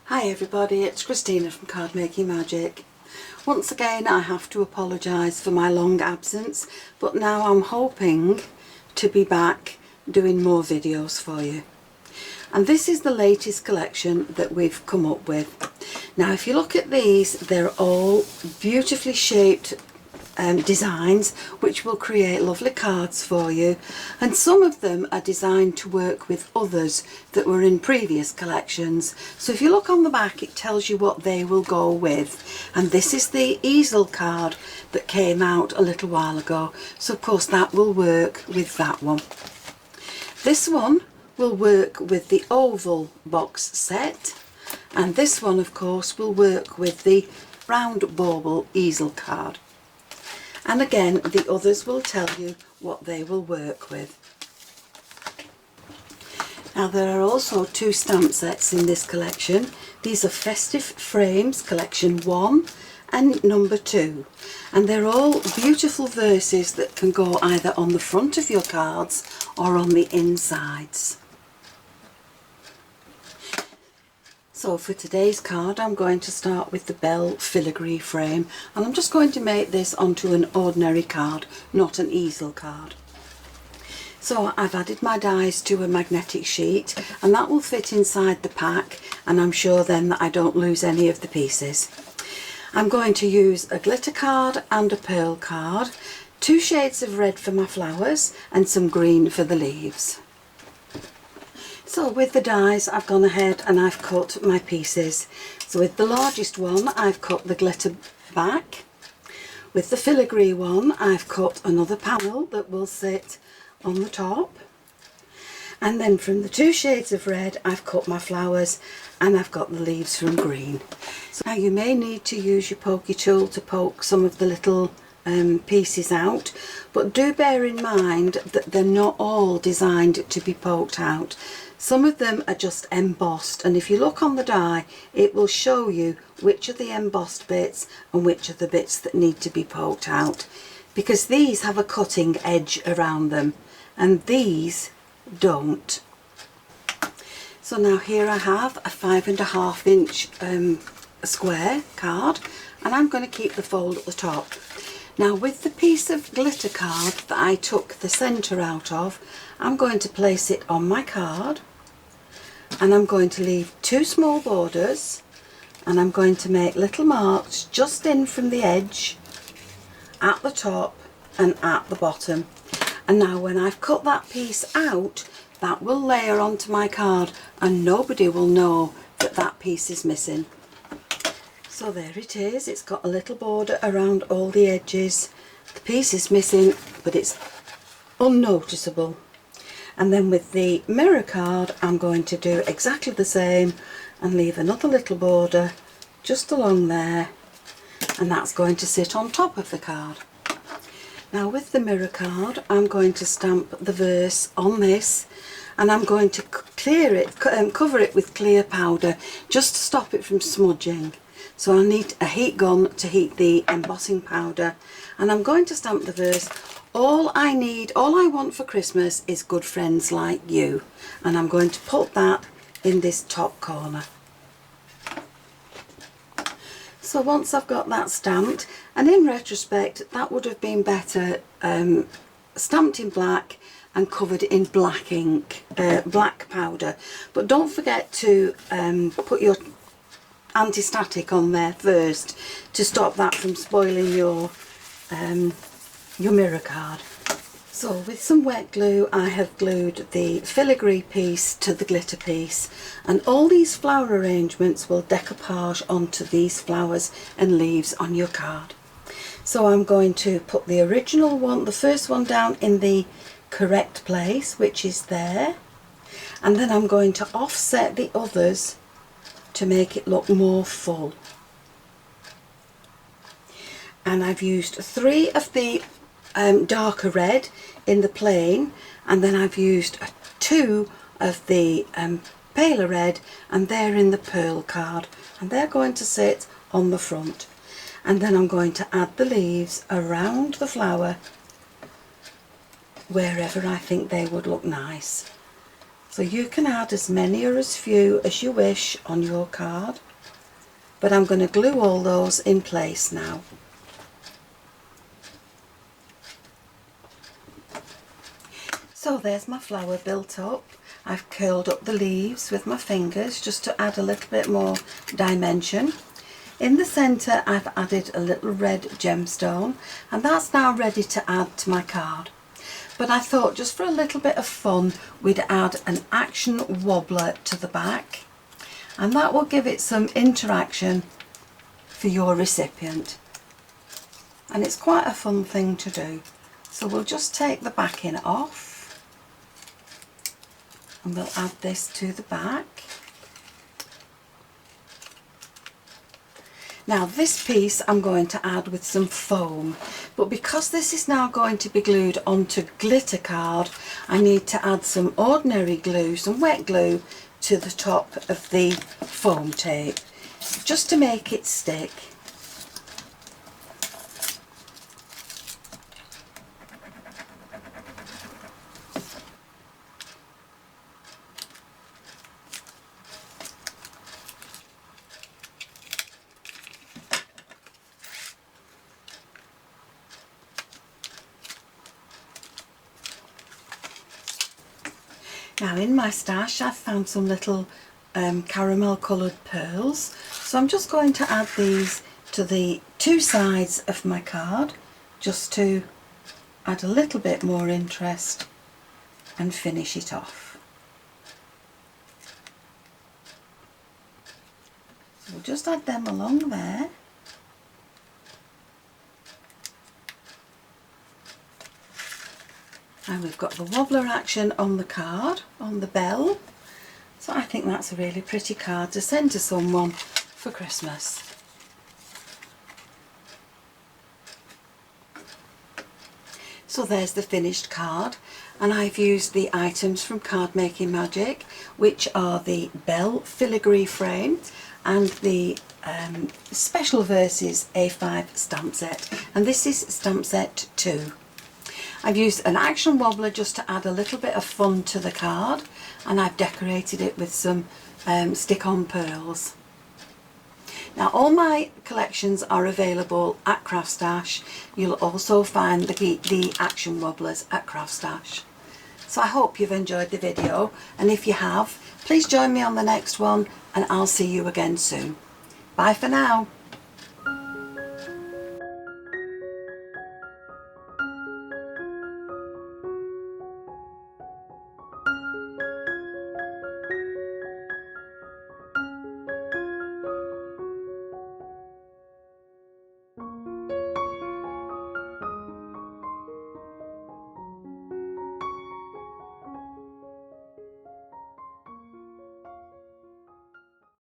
Hi everybody, it's Christina from Card Making Magic. Once again I have to apologise for my long absence, but now I'm hoping to be back doing more videos for you. And this is the latest collection that we've come up with. Now if you look at these, they're all beautifully shaped designs which will create lovely cards for you, and some of them are designed to work with others that were in previous collections. So if you look on the back, it tells you what they will go with, and this is the easel card that came out a little while ago, so of course that will work with that one. This one will work with the oval box set, and this one of course will work with the round Wobble easel card. And again, the others will tell you what they will work with. Now there are also two stamp sets in this collection. These are Festive Frames Collection 1 and number 2. And they're all beautiful verses that can go either on the front of your cards or on the insides. So for today's card I'm going to start with the Bell Filigree frame, and I'm just going to make this onto an ordinary card, not an easel card. So I've added my dies to a magnetic sheet, and that will fit inside the pack, and I'm sure then that I don't lose any of the pieces. I'm going to use a glitter card and a pearl card, 2 shades of red for my flowers and some green for the leaves. So with the dies I've gone ahead and I've cut my pieces. So with the largest one I've cut the glitter back. With the filigree one I've cut another panel that will sit on the top. And then from the 2 shades of red I've cut my flowers, and I've got the leaves from green. So now you may need to use your pokey tool to poke some of the little pieces out, but do bear in mind that they're not all designed to be poked out. Some of them are just embossed, and if you look on the die it will show you which are the embossed bits and which are the bits that need to be poked out, because these have a cutting edge around them and these don't. So now here I have a 5.5 inch square card, and I'm going to keep the fold at the top. Now with the piece of glitter card that I took the centre out of, I'm going to place it on my card, and I'm going to leave 2 small borders, and I'm going to make little marks just in from the edge, at the top and at the bottom. And now when I've cut that piece out, that will layer onto my card and nobody will know that that piece is missing. So there it is, it's got a little border around all the edges. The piece is missing, but it's unnoticeable. And then with the mirror card I'm going to do exactly the same and leave another little border just along there, and that's going to sit on top of the card. Now with the mirror card I'm going to stamp the verse on this, and I'm going to clear it, cover it with clear powder just to stop it from smudging. So I'll need a heat gun to heat the embossing powder, and I'm going to stamp the verse, all I want for Christmas is good friends like you, and I'm going to put that in this top corner. So once I've got that stamped, and in retrospect that would have been better stamped in black and covered in black ink, black powder, but don't forget to put your anti-static on there first to stop that from spoiling your mirror card. So with some wet glue I have glued the filigree piece to the glitter piece, and all these flower arrangements will decoupage onto these flowers and leaves on your card. So I'm going to put the original one, the first one, down in the correct place, which is there, and then I'm going to offset the others to make it look more full. And I've used 3 of the darker red in the plain, and then I've used 2 of the paler red, and they're in the pearl card, and they're going to sit on the front. And then I'm going to add the leaves around the flower wherever I think they would look nice. So you can add as many or as few as you wish on your card, but I'm going to glue all those in place now. So there's my flower built up. I've curled up the leaves with my fingers just to add a little bit more dimension. In the centre I've added a little red gemstone, and that's now ready to add to my card. But I thought just for a little bit of fun we'd add an action wobbler to the back, and that will give it some interaction for your recipient. And it's quite a fun thing to do. So we'll just take the backing off. And we'll add this to the back. Now this piece I'm going to add with some foam, but because this is now going to be glued onto glitter card, I need to add some ordinary glue, some wet glue, to the top of the foam tape, just to make it stick. Now in my stash I've found some little caramel coloured pearls, so I'm just going to add these to the two sides of my card just to add a little bit more interest and finish it off. So we'll just add them along there. And we've got the wobbler action on the card, on the bell. So I think that's a really pretty card to send to someone for Christmas. So there's the finished card, and I've used the items from Card Making Magic, which are the Bell Filigree frame and the Special Verses A5 stamp set, and this is stamp set 2. I've used an action wobbler just to add a little bit of fun to the card, and I've decorated it with some stick-on pearls. Now all my collections are available at CraftStash. You'll also find the action wobblers at CraftStash. So I hope you've enjoyed the video, and if you have, please join me on the next one, and I'll see you again soon. Bye for now.